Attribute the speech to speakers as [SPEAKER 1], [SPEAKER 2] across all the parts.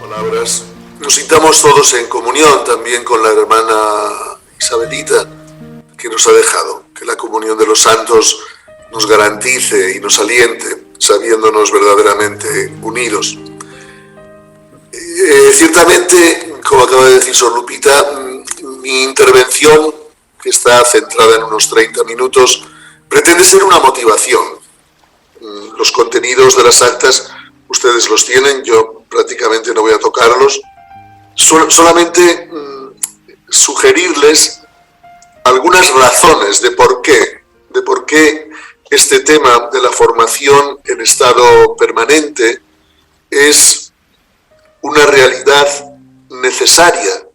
[SPEAKER 1] Palabras. Nos sintamos todos en comunión también con la hermana Isabelita que nos ha dejado. Que la comunión de los santos nos garantice y nos aliente, sabiéndonos verdaderamente unidos. Ciertamente, como acaba de decir Sor Lupita, mi intervención, que está centrada en unos 30 minutos, pretende ser una motivación. Los contenidos de las actas ustedes los tienen, yo prácticamente no voy a tocarlos. Solamente sugerirles algunas razones de por qué este tema de la formación en estado permanente es una realidad necesaria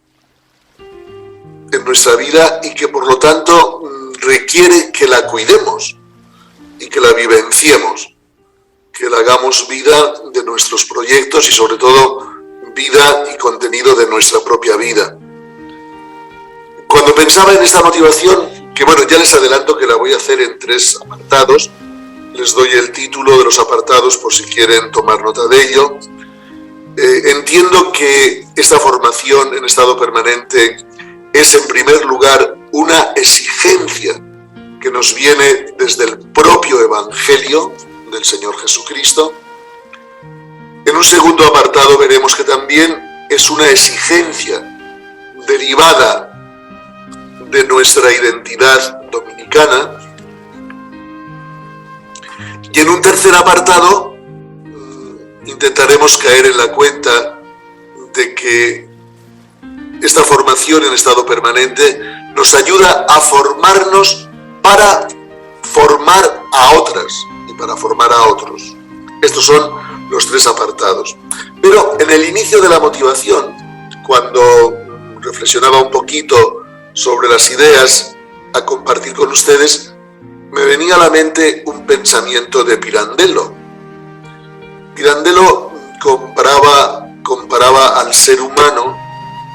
[SPEAKER 1] en nuestra vida y que por lo tanto requiere que la cuidemos y que la vivenciemos, que la hagamos vida de nuestros proyectos y sobre todo vida y contenido de nuestra propia vida. Cuando pensaba en esta motivación, que bueno, ya les adelanto que la voy a hacer en 3 apartados, les doy el título de los apartados por si quieren tomar nota de ello. Entiendo que esta formación en estado permanente es en primer lugar una exigencia que nos viene desde el propio Evangelio del Señor Jesucristo. En un segundo apartado veremos que también es una exigencia derivada de nuestra identidad dominicana. Y en un tercer apartado intentaremos caer en la cuenta de que esta formación en estado permanente nos ayuda a formarnos para formar a otras y para formar a otros. Estos son los 3 apartados. Pero en el inicio de la motivación, cuando reflexionaba un poquito sobre las ideas a compartir con ustedes, me venía a la mente un pensamiento de Pirandello. Pirandello comparaba al ser humano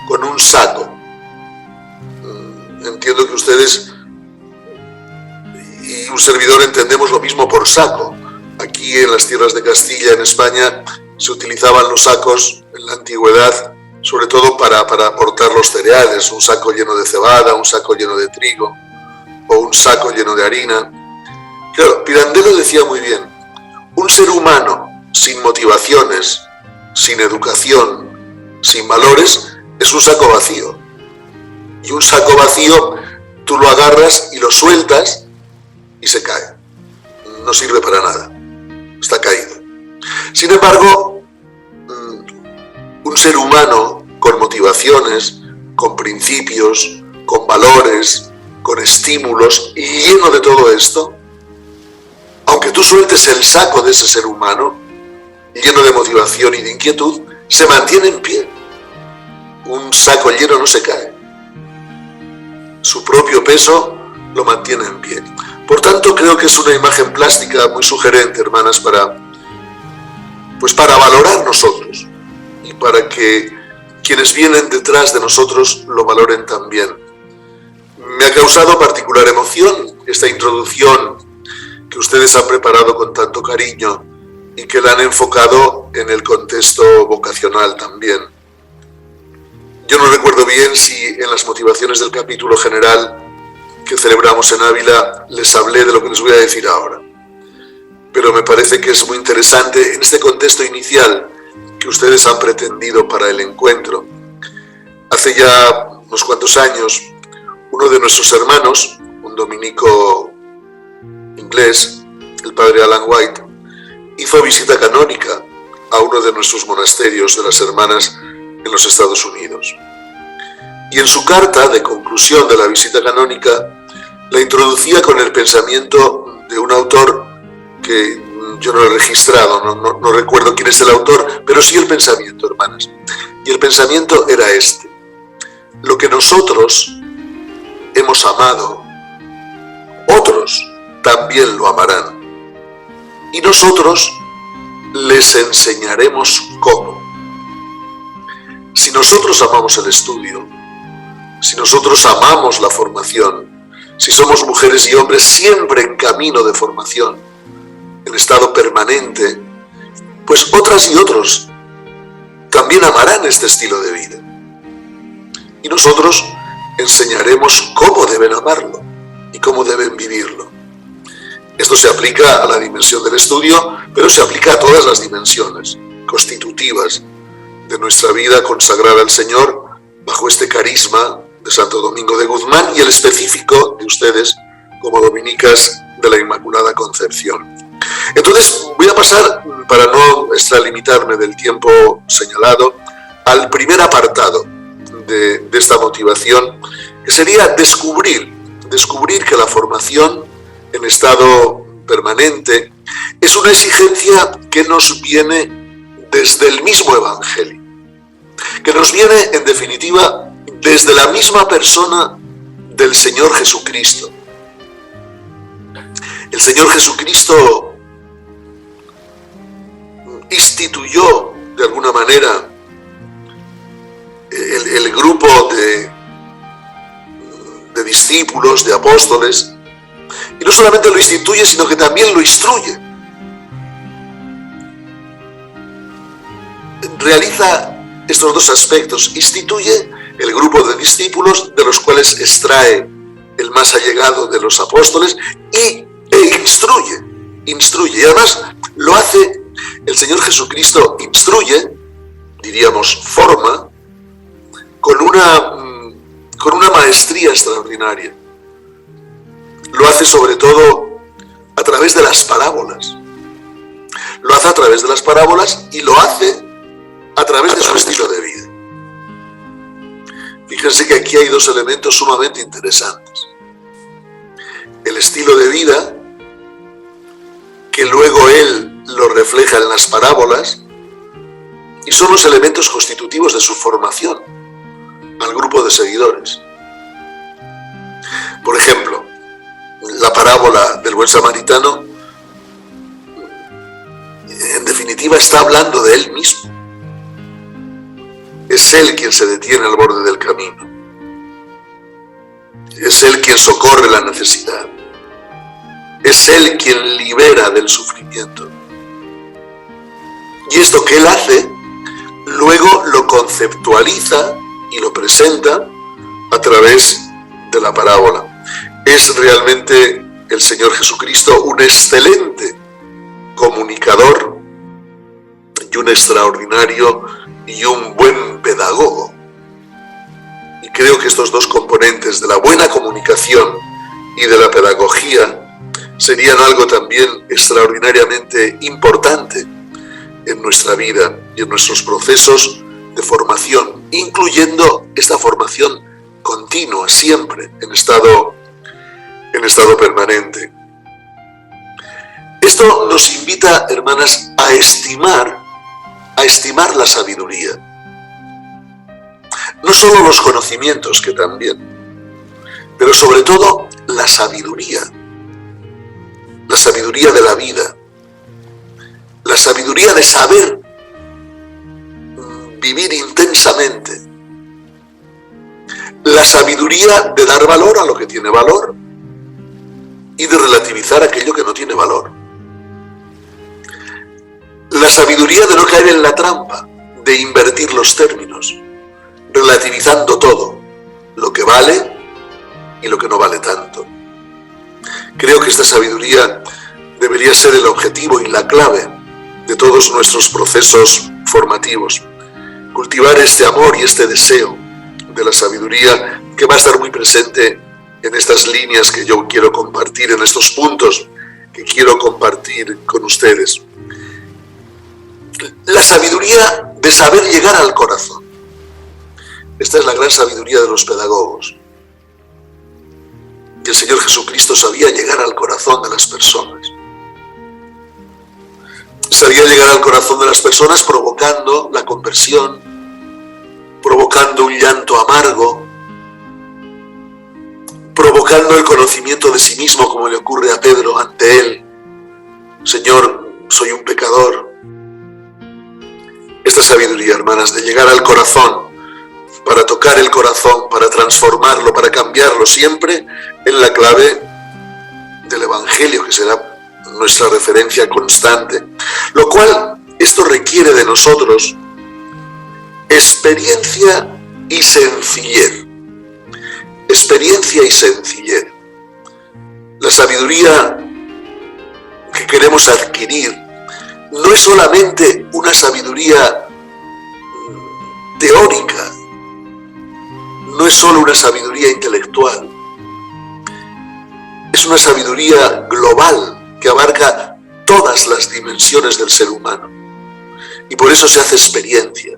[SPEAKER 1] con un saco. Entiendo que ustedes y un servidor entendemos lo mismo por saco. Aquí en las tierras de Castilla, en España, se utilizaban los sacos en la antigüedad, sobre todo para portar los cereales, un saco lleno de cebada, un saco lleno de trigo, o un saco lleno de harina. Claro, Pirandello decía muy bien, un ser humano sin motivaciones, sin educación, sin valores, es un saco vacío. Y un saco vacío, tú lo agarras y lo sueltas y se cae. No sirve para nada. Está caído. Sin embargo, un ser humano con motivaciones, con principios, con valores, con estímulos y lleno de todo esto, aunque tú sueltes el saco de ese ser humano, lleno de motivación y de inquietud, se mantiene en pie. Un saco lleno no se cae. Su propio peso lo mantiene en pie. Por tanto, creo que es una imagen plástica muy sugerente, hermanas, para valorar nosotros y para que quienes vienen detrás de nosotros lo valoren también. Me ha causado particular emoción esta introducción que ustedes han preparado con tanto cariño y que la han enfocado en el contexto vocacional también. Yo no recuerdo bien si en las motivaciones del capítulo general que celebramos en Ávila les hablé de lo que les voy a decir ahora. Pero me parece que es muy interesante en este contexto inicial que ustedes han pretendido para el encuentro. Hace ya unos cuantos años, uno de nuestros hermanos, un dominico inglés, el padre Alan White, hizo visita canónica a uno de nuestros monasterios de las hermanas en los Estados Unidos. Y en su carta de conclusión de la visita canónica, la introducía con el pensamiento de un autor que yo no he registrado, no recuerdo quién es el autor, pero sí el pensamiento, hermanas. Y el pensamiento era este: lo que nosotros hemos amado, otros también lo amarán. Y nosotros les enseñaremos cómo. Si nosotros amamos el estudio, si nosotros amamos la formación, si somos mujeres y hombres siempre en camino de formación, en estado permanente, pues otras y otros también amarán este estilo de vida. Y nosotros enseñaremos cómo deben amarlo y cómo deben vivirlo. Esto se aplica a la dimensión del estudio, pero se aplica a todas las dimensiones constitutivas de nuestra vida consagrada al Señor bajo este carisma de Santo Domingo de Guzmán y el específico de ustedes como dominicas de la Inmaculada Concepción. Entonces voy a pasar, para no extralimitarme del tiempo señalado, al primer apartado de esta motivación, que sería descubrir que la formación en estado permanente es una exigencia que nos viene desde el mismo Evangelio, que nos viene, en definitiva, desde la misma persona del Señor Jesucristo. El Señor Jesucristo instituyó, de alguna manera, el grupo de discípulos, de apóstoles, y no solamente lo instituye, sino que también lo instruye. Realiza estos dos aspectos: instituye el grupo de discípulos, de los cuales extrae el más allegado de los apóstoles, e instruye. Y además lo hace, el Señor Jesucristo instruye, diríamos forma, con una maestría extraordinaria. Lo hace sobre todo a través de las parábolas. Lo hace a través de las parábolas y lo hace a través de su estilo de vida. Fíjense que aquí hay dos elementos sumamente interesantes. El estilo de vida, que luego él lo refleja en las parábolas, y son los elementos constitutivos de su formación al grupo de seguidores. Por ejemplo, la parábola del buen samaritano, en definitiva, está hablando de él mismo. Es él quien se detiene al borde del camino. Es él quien socorre la necesidad. Es él quien libera del sufrimiento. Y esto que él hace, luego lo conceptualiza y lo presenta a través de la parábola. Es realmente el Señor Jesucristo un excelente comunicador y un extraordinario y un buen pedagogo. Y creo que estos dos componentes de la buena comunicación y de la pedagogía serían algo también extraordinariamente importante en nuestra vida y en nuestros procesos de formación, incluyendo esta formación continua, siempre en estado permanente. Esto nos invita, hermanas, a estimar la sabiduría. No solo los conocimientos, que también, pero sobre todo la sabiduría de la vida, la sabiduría de saber vivir intensamente, la sabiduría de dar valor a lo que tiene valor y de relativizar aquello que no tiene valor. La sabiduría de no caer en la trampa, de invertir los términos, relativizando todo, lo que vale y lo que no vale tanto. Creo que esta sabiduría debería ser el objetivo y la clave de todos nuestros procesos formativos. Cultivar este amor y este deseo de la sabiduría, que va a estar muy presente en estas líneas que yo quiero compartir, en estos puntos que quiero compartir con ustedes. La sabiduría de saber llegar al corazón. Esta es la gran sabiduría de los pedagogos. Y el Señor Jesucristo sabía llegar al corazón de las personas. Sabía llegar al corazón de las personas provocando la conversión, provocando un llanto amargo, provocando el conocimiento de sí mismo, como le ocurre a Pedro ante él. Señor, soy un pecador. Esta sabiduría, hermanas, de llegar al corazón, para tocar el corazón, para transformarlo, para cambiarlo, siempre en la clave del Evangelio, que será nuestra referencia constante. Lo cual, esto requiere de nosotros experiencia y sencillez. Experiencia y sencillez. La sabiduría que queremos adquirir no es solamente una sabiduría teórica, no es solo una sabiduría intelectual, es una sabiduría global que abarca todas las dimensiones del ser humano. Y por eso se hace experiencia,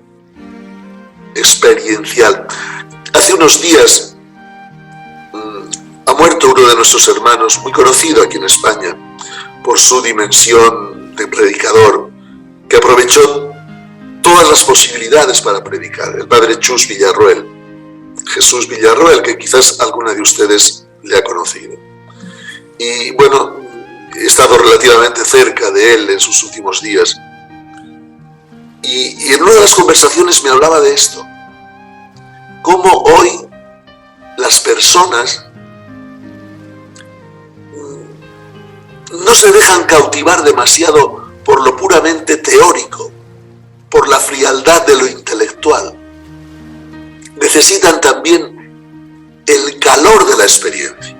[SPEAKER 1] experiencial. Hace unos días ha muerto uno de nuestros hermanos, muy conocido aquí en España, por su dimensión de predicador, que aprovechó todas las posibilidades para predicar, el padre Chus Villarroel, Jesús Villarroel, que quizás alguna de ustedes le ha conocido. Y bueno, he estado relativamente cerca de él en sus últimos días. Y en una de las conversaciones me hablaba de esto, cómo hoy las personas no se dejan cautivar demasiado por lo puramente teórico, por la frialdad de lo intelectual. Necesitan también el calor de la experiencia.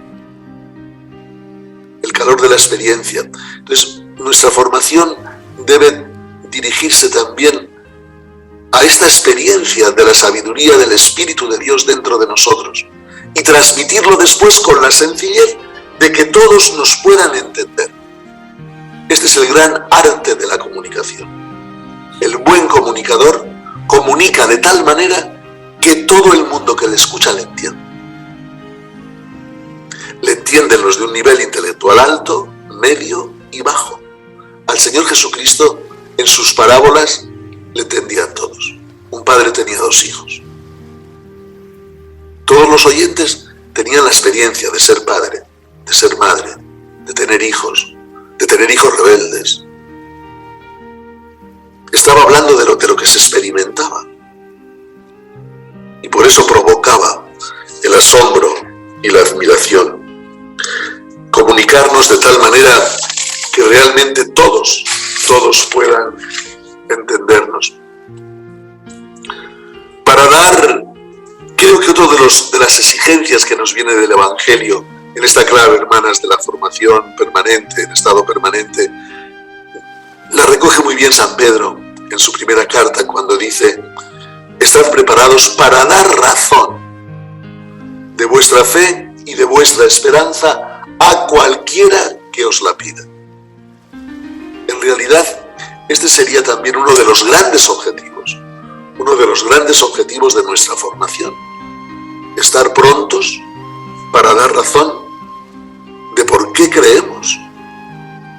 [SPEAKER 1] El calor de la experiencia. Entonces, nuestra formación debe dirigirse también a esta experiencia de la sabiduría del Espíritu de Dios dentro de nosotros y transmitirlo después con la sencillez de que todos nos puedan entender. Este es el gran arte de la comunicación. El buen comunicador comunica de tal manera que todo el mundo que le escucha le entiende. Le entienden los de un nivel intelectual alto, medio y bajo. Al Señor Jesucristo, en sus parábolas, le entendían todos. Un padre tenía 2 hijos. Todos los oyentes tenían la experiencia de ser padre, de ser madre, de tener hijos rebeldes. Estaba hablando de lo que se experimentaba. Y por eso provocaba el asombro y la admiración. Comunicarnos de tal manera que realmente todos puedan entendernos. Para dar, creo que otro de las exigencias que nos viene del Evangelio, en esta clave, hermanas, de la formación permanente, en estado permanente, la recoge muy bien San Pedro en su primera carta cuando dice: estad preparados para dar razón de vuestra fe y de vuestra esperanza a cualquiera que os la pida. En realidad, este sería también uno de los grandes objetivos de nuestra formación. Estar prontos para dar razón de por qué creemos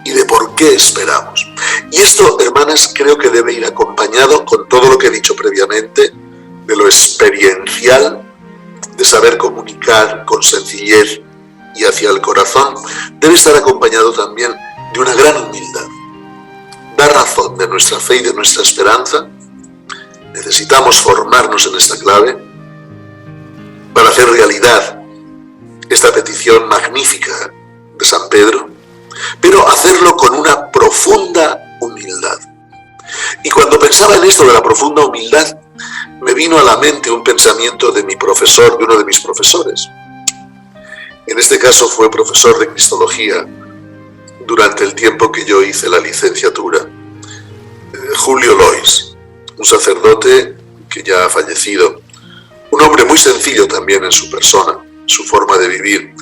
[SPEAKER 1] y de por qué esperamos. Y esto, hermanas, creo que debe ir acompañado con todo lo que he dicho previamente, de lo experiencial, de saber comunicar con sencillez y hacia el corazón. Debe estar acompañado también de una gran humildad. Dar razón de nuestra fe y de nuestra esperanza. Necesitamos formarnos en esta clave para hacer realidad esta petición magnífica de San Pedro, pero hacerlo con una profunda humildad. Y cuando pensaba en esto de la profunda humildad, me vino a la mente un pensamiento de mi profesor, de uno de mis profesores. En este caso fue profesor de Cristología durante el tiempo que yo hice la licenciatura. Julio Lois, un sacerdote que ya ha fallecido, un hombre muy sencillo también en su persona, su forma de vivir,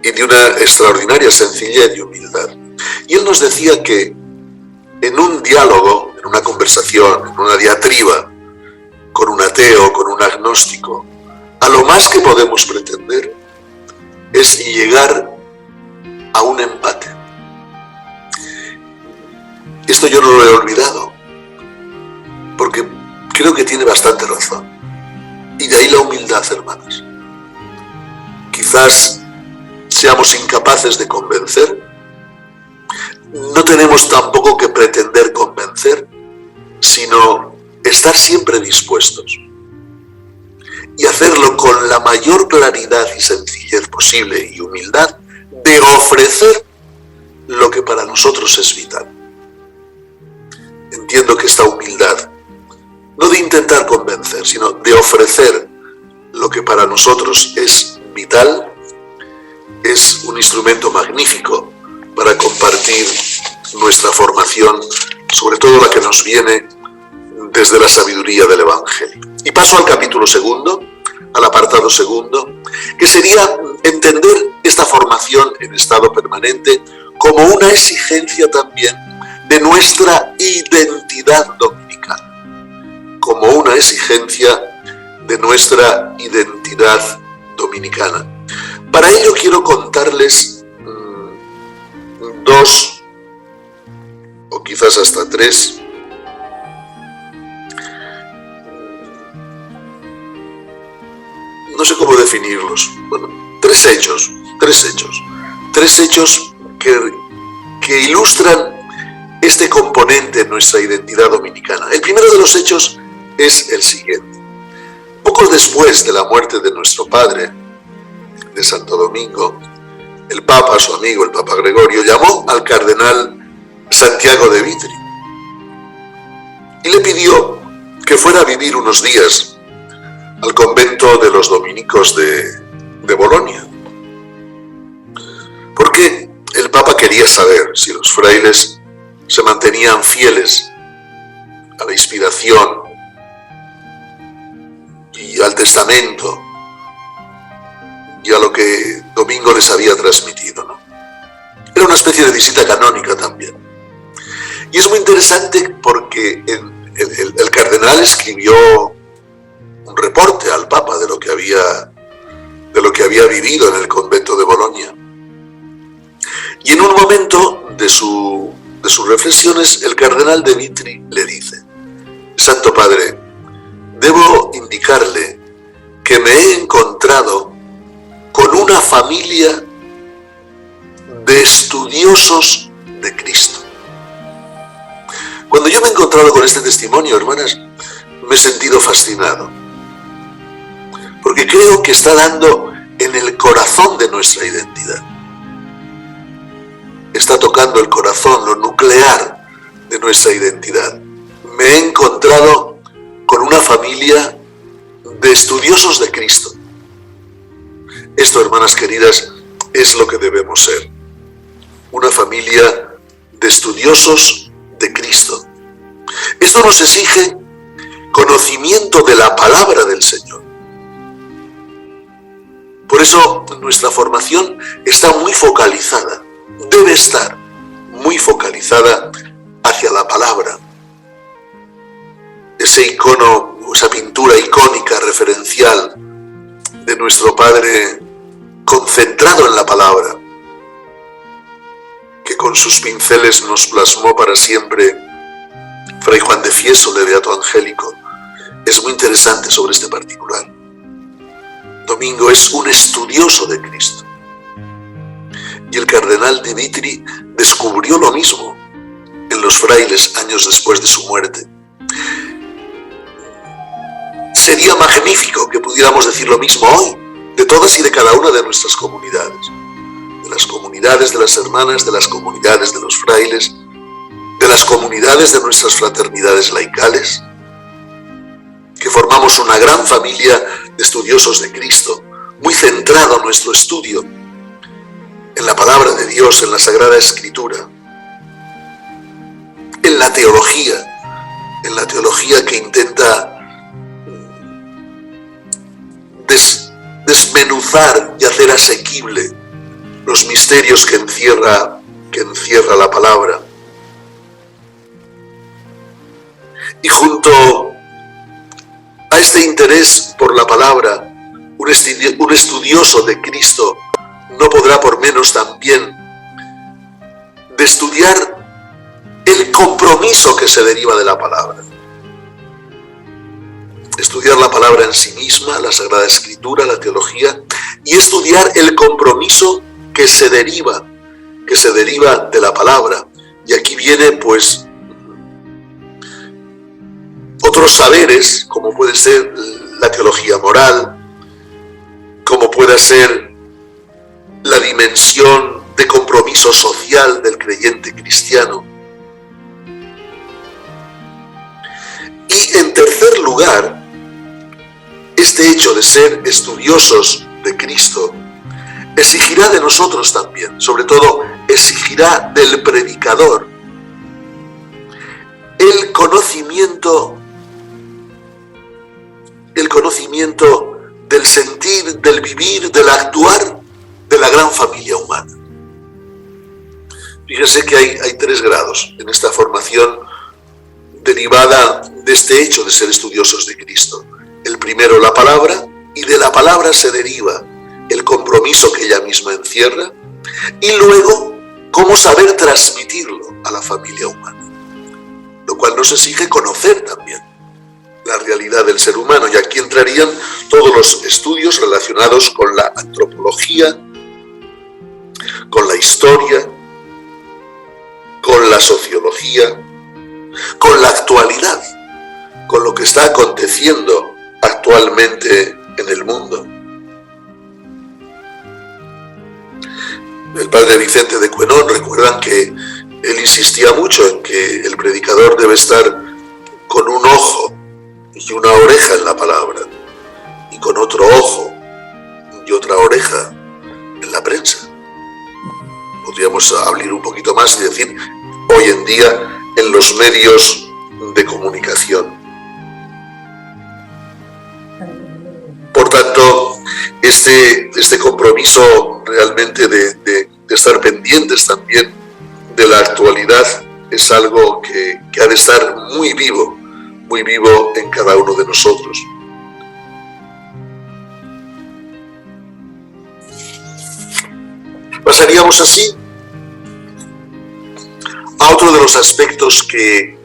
[SPEAKER 1] y de una extraordinaria sencillez y humildad. Y él nos decía que en un diálogo, en una conversación, en una diatriba, con un ateo, con un agnóstico, a lo más que podemos pretender es llegar a un empate. Esto yo no lo he olvidado, porque creo que tiene bastante razón. Y de ahí la humildad, hermanas. Quizás seamos incapaces de convencer. No tenemos tampoco que pretender convencer, sino estar siempre dispuestos y hacerlo con la mayor claridad y sencillez posible y humildad de ofrecer lo que para nosotros es vital. Entiendo que esta humildad no de intentar convencer, sino de ofrecer lo que para nosotros es vital, es un instrumento magnífico para compartir nuestra formación, sobre todo la que nos viene desde la sabiduría del Evangelio. Y paso al capítulo segundo, al apartado segundo, que sería entender esta formación en estado permanente como una exigencia también de nuestra identidad dominicana, como una exigencia de nuestra identidad dominicana. Para ello quiero contarles dos o quizás hasta tres no sé cómo definirlos, bueno, tres hechos que ilustran este componente en nuestra identidad dominicana. El primero de los hechos es el siguiente. Poco después de la muerte de nuestro padre, de Santo Domingo, el Papa, su amigo, el Papa Gregorio, llamó al cardenal Santiago de Vitri y le pidió que fuera a vivir unos días al convento de los dominicos de Bolonia, porque el Papa quería saber si los frailes se mantenían fieles a la inspiración y al testamento y a lo que Domingo les había transmitido, ¿no? Era una especie de visita canónica también. Y es muy interesante porque el cardenal escribió un reporte al Papa de lo que había vivido en el convento de Bolonia. Y en un momento de sus reflexiones, el cardenal de Vitri le dice: Santo Padre, debo indicarle que me he encontrado con una familia de estudiosos de Cristo. Cuando yo me he encontrado con este testimonio, hermanas, me he sentido fascinado, porque creo que está dando en el corazón de nuestra identidad. Está tocando el corazón, lo nuclear de nuestra identidad. Me he encontrado con una familia de estudiosos de Cristo. Esto, hermanas queridas, es lo que debemos ser. Una familia de estudiosos de Cristo. Esto nos exige conocimiento de la palabra del Señor. Por eso nuestra formación está muy focalizada, debe estar muy focalizada hacia la palabra. Ese icono, esa pintura icónica, referencial de nuestro Padre concentrado en la palabra, que con sus pinceles nos plasmó para siempre Fray Juan de Fiesole, de Beato Angélico, es muy interesante sobre este particular. Domingo es un estudioso de Cristo. Y el cardenal de Vitri descubrió lo mismo en los frailes años después de su muerte. Sería magnífico que pudiéramos decir lo mismo hoy, de todas y de cada una de nuestras comunidades. De las comunidades de las hermanas, de las comunidades de los frailes, de las comunidades de nuestras fraternidades laicales, que formamos una gran familia de estudiosos de Cristo, muy centrado nuestro estudio en la palabra de Dios, en la Sagrada Escritura, en la teología que intenta desmenuzar y hacer asequible los misterios que encierra la palabra. Y junto a este interés por la palabra, un estudioso de Cristo no podrá por menos también de estudiar el compromiso que se deriva de la palabra. Estudiar la palabra en sí misma, la Sagrada Escritura, la teología, y estudiar el compromiso que se deriva de la palabra. Y aquí viene pues otros saberes, como puede ser la teología moral, como puede ser la dimensión de compromiso social del creyente cristiano. Y en tercer lugar, este hecho de ser estudiosos de Cristo exigirá de nosotros también, sobre todo exigirá del predicador el conocimiento del sentir, del vivir, del actuar de la gran familia humana. Fíjense que hay 3 grados en esta formación derivada de este hecho de ser estudiosos de Cristo. El primero, la palabra, y de la palabra se deriva el compromiso que ella misma encierra, y luego cómo saber transmitirlo a la familia humana, lo cual nos exige conocer también la realidad del ser humano, y aquí entrarían todos los estudios relacionados con la antropología, con la historia, con la sociología, con la actualidad, con lo que está aconteciendo actualmente en el mundo. El padre Vicente de Cuenón, recuerdan que él insistía mucho en que el predicador debe estar con un ojo y una oreja en la palabra, y con otro ojo y otra oreja en la prensa. Podríamos abrir un poquito más y decir, hoy en día, en los medios de comunicación. Por tanto, este compromiso realmente de estar pendientes también de la actualidad es algo que ha de estar muy vivo en cada uno de nosotros. Pasaríamos así a otro de los aspectos que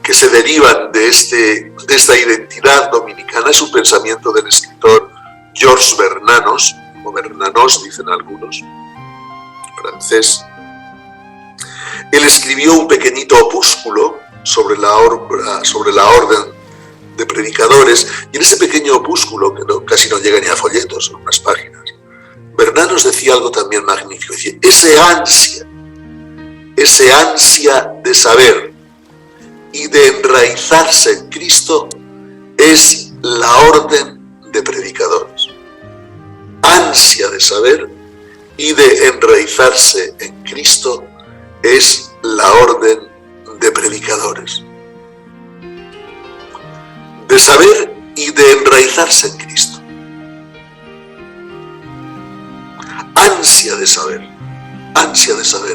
[SPEAKER 1] se derivan de esta identidad dominicana. Es un pensamiento del escritor Georges Bernanos, o Bernanos dicen algunos, francés. Él escribió un pequeñito opúsculo sobre la orden de predicadores, y en ese pequeño opúsculo, que casi no llega ni a folletos, son unas páginas, Bernanos decía algo también magnífico. Decía, ese ansia de saber y de enraizarse en Cristo es la orden de predicadores. Ansia de saber y de enraizarse en Cristo es la orden de predicadores. De saber y de enraizarse en Cristo. Ansia de saber,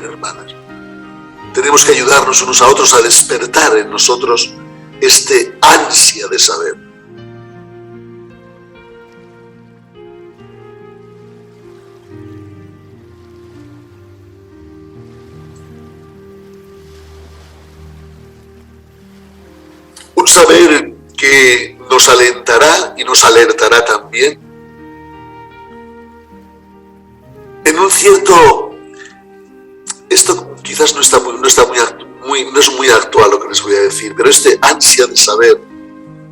[SPEAKER 1] hermanas. Tenemos que ayudarnos unos a otros a despertar en nosotros este ansia de saber. Un saber que nos alentará y nos alertará también en un cierto... Esto quizás no es muy actual lo que les voy a decir, pero este ansia de saber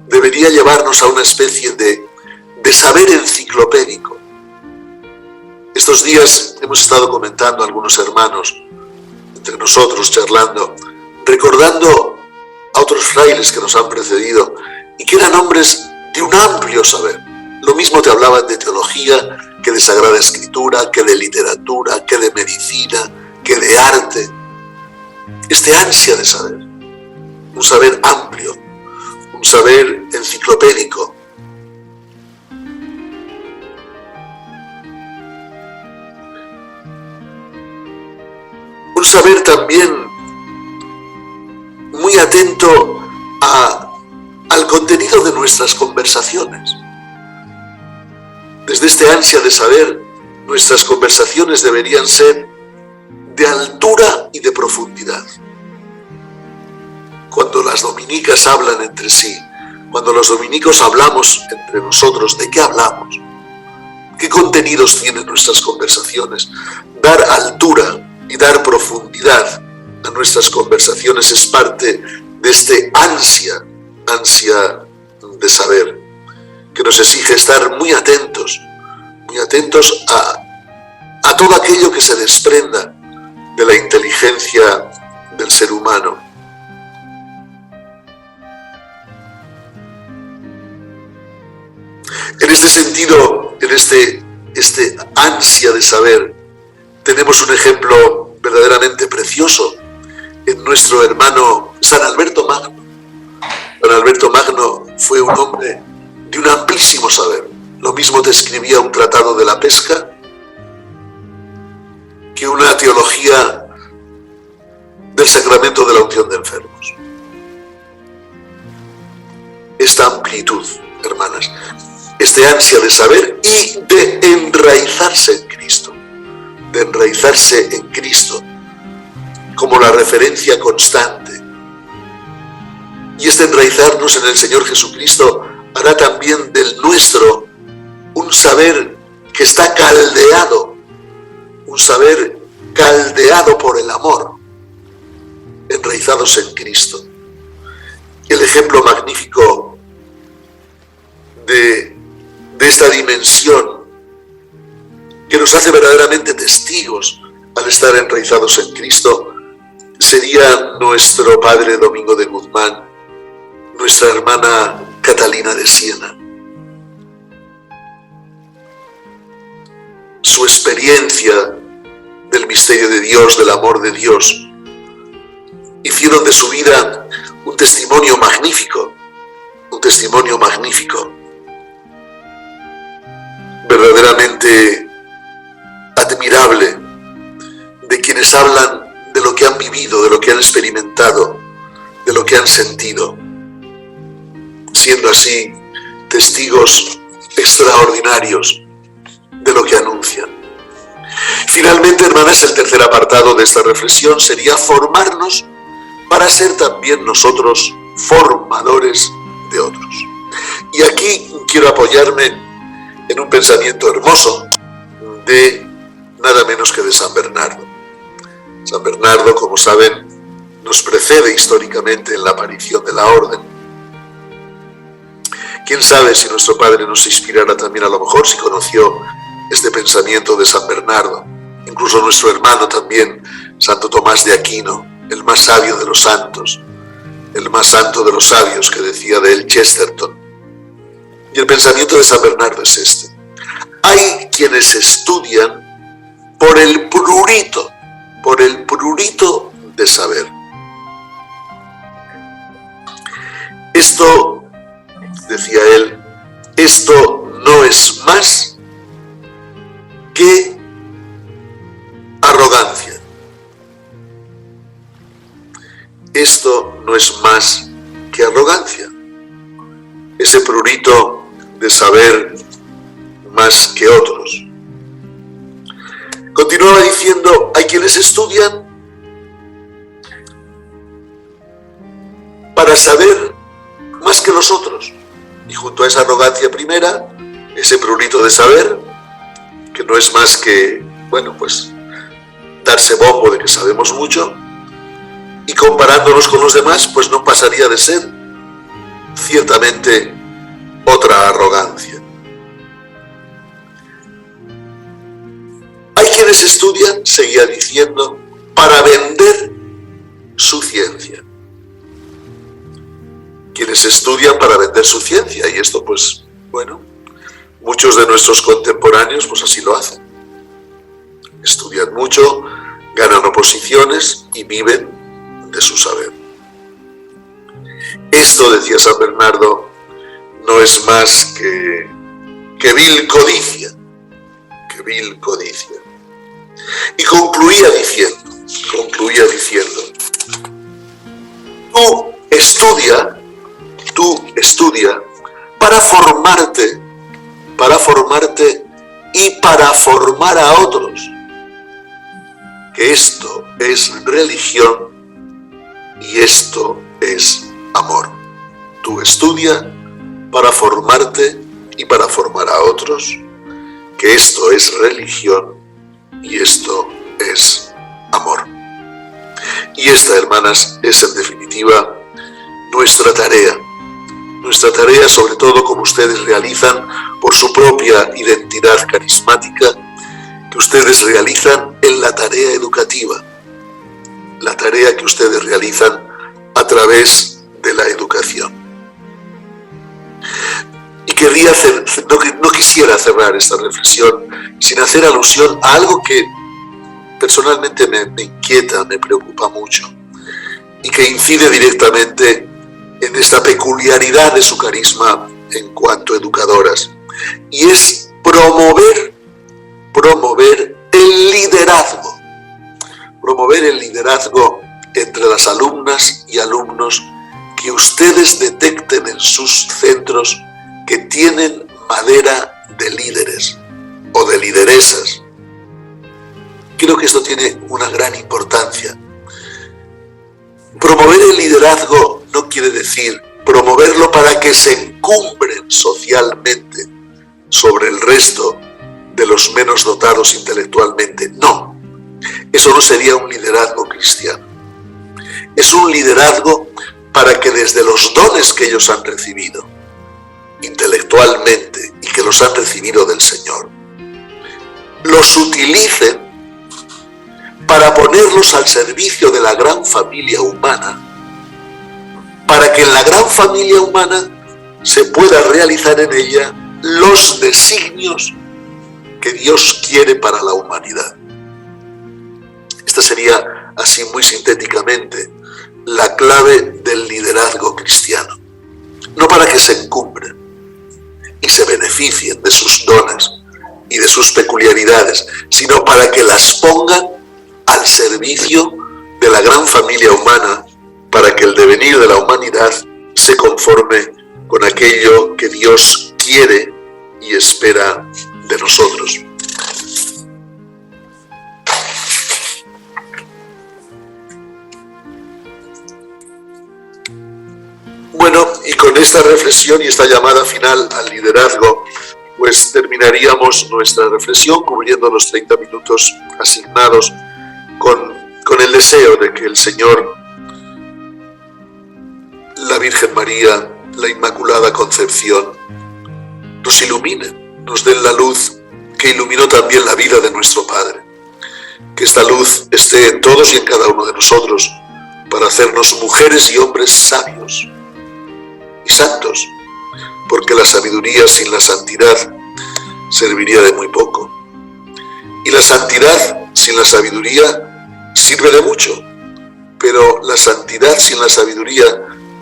[SPEAKER 1] debería llevarnos a una especie de saber enciclopédico. Estos días hemos estado comentando algunos hermanos, entre nosotros, charlando, recordando a otros frailes que nos han precedido y que eran hombres de un amplio saber. Lo mismo te hablaban de teología, que de Sagrada Escritura, que de literatura, que de medicina, que de arte. Este ansia de saber, un saber amplio, un saber enciclopédico. Un saber también muy atento al contenido de nuestras conversaciones. Desde este ansia de saber, nuestras conversaciones deberían ser de altura y de profundidad. Cuando las dominicas hablan entre sí, cuando los dominicos hablamos entre nosotros, ¿de qué hablamos? ¿Qué contenidos tienen nuestras conversaciones? Dar altura y dar profundidad a nuestras conversaciones es parte de este ansia de saber, que nos exige estar muy atentos a todo aquello que se desprenda de la inteligencia del ser humano. este sentido, en este ansia de saber, tenemos un ejemplo verdaderamente precioso en nuestro hermano San Alberto Magno. San Alberto Magno fue un hombre de un amplísimo saber. Lo mismo describía un tratado de la pesca que una teología del sacramento de la unción de enfermos. Esta amplitud, hermanas, este ansia de saber y de enraizarse en Cristo, de enraizarse en Cristo como la referencia constante. Y este enraizarnos en el Señor Jesucristo hará también del nuestro un saber que está caldeado, un saber caldeado por el amor, enraizados en Cristo. El ejemplo magnífico de esta dimensión que nos hace verdaderamente testigos al estar enraizados en Cristo sería nuestro padre Domingo de Guzmán, nuestra hermana Catalina de Siena. Su experiencia del misterio de Dios, del amor de Dios, hicieron de su vida un testimonio magnífico, verdaderamente admirable, de quienes hablan de lo que han vivido, de lo que han experimentado, de lo que han sentido, siendo así testigos extraordinarios de lo que anuncian. Finalmente, hermanas, el tercer apartado de esta reflexión sería formarnos para ser también nosotros formadores de otros. Y aquí quiero apoyarme en un pensamiento hermoso de nada menos que de San Bernardo. San Bernardo, como saben, nos precede históricamente en la aparición de la orden. Quién sabe si nuestro padre nos inspirara también, a lo mejor, si conoció este pensamiento de San Bernardo. Incluso nuestro hermano también, Santo Tomás de Aquino, el más sabio de los santos, el más santo de los sabios, que decía de él Chesterton. Y el pensamiento de San Bernardo es este: hay quienes estudian por el prurito de saber. Esto, decía él, esto no es más que arrogancia. Esto no es más que arrogancia. Ese prurito de saber más que otros. Continuaba diciendo, hay quienes estudian para saber más que los otros. Y junto a esa arrogancia primera, ese prurito de saber, que no es más que, bueno, pues darse bombo de que sabemos mucho, y comparándonos con los demás, pues no pasaría de ser ciertamente otra arrogancia. Hay quienes estudian, seguía diciendo, para vender su ciencia. Quienes estudian para vender su ciencia, y esto pues, bueno, muchos de nuestros contemporáneos pues así lo hacen. Estudian mucho, ganan oposiciones y viven de su saber. Esto, decía San Bernardo, no es más que vil codicia, Y concluía diciendo, tú estudia para formarte y para formar a otros, que esto es religión y esto es amor. Tú estudia para formarte y para formar a otros, que esto es religión y esto es amor. Y esta, hermanas, es en definitiva nuestra tarea sobre todo como ustedes realizan por su propia identidad carismática, que ustedes realizan en la tarea educativa, la tarea que ustedes realizan a través de la educación. Y no quisiera cerrar esta reflexión sin hacer alusión a algo que personalmente me inquieta, me preocupa mucho y que incide directamente en esta peculiaridad de su carisma en cuanto educadoras, y es promover el liderazgo entre las alumnas y alumnos que ustedes detecten en sus centros que tienen madera de líderes o de lideresas. Creo que esto tiene una gran importancia. Promover el liderazgo no quiere decir promoverlo para que se encumbren socialmente sobre el resto de los menos dotados intelectualmente. No, eso no sería un liderazgo cristiano. Es un liderazgo para que desde los dones que ellos han recibido intelectualmente y que los han recibido del Señor, los utilicen para ponerlos al servicio de la gran familia humana, para que en la gran familia humana se pueda realizar en ella los designios que Dios quiere para la humanidad. Esta sería, así muy sintéticamente, la clave del liderazgo cristiano. No para que se encumbren y se beneficien de sus dones y de sus peculiaridades, sino para que las pongan al servicio de la gran familia humana, para que el devenir de la humanidad se conforme con aquello que Dios quiere y espera de nosotros. Bueno, y con esta reflexión y esta llamada final al liderazgo, pues terminaríamos nuestra reflexión cubriendo los 30 minutos asignados con el deseo de que el Señor, la Virgen María, la Inmaculada Concepción, nos iluminen, nos den la luz que iluminó también la vida de nuestro Padre. Que esta luz esté en todos y en cada uno de nosotros para hacernos mujeres y hombres sabios y santos, porque la sabiduría sin la santidad serviría de muy poco. Y la santidad sin la sabiduría sirve de mucho, pero la santidad sin la sabiduría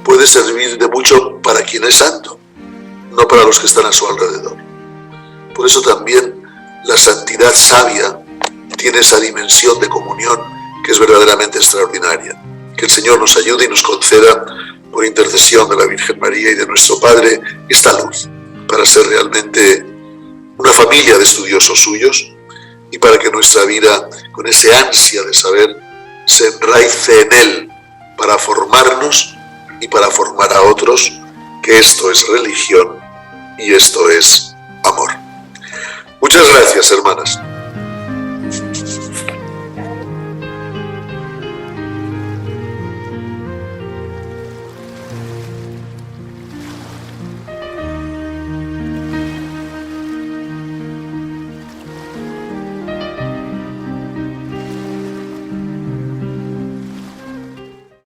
[SPEAKER 1] puede servir de mucho para quien es santo, no para los que están a su alrededor. Por eso también la santidad sabia tiene esa dimensión de comunión que es verdaderamente extraordinaria. Que el Señor nos ayude y nos conceda, por intercesión de la Virgen María y de nuestro Padre, esta luz para ser realmente una familia de estudiosos suyos y para que nuestra vida, con ese ansia de saber, se enraice en Él para formarnos y para formar a otros, que esto es religión y esto es amor. Muchas gracias, hermanas.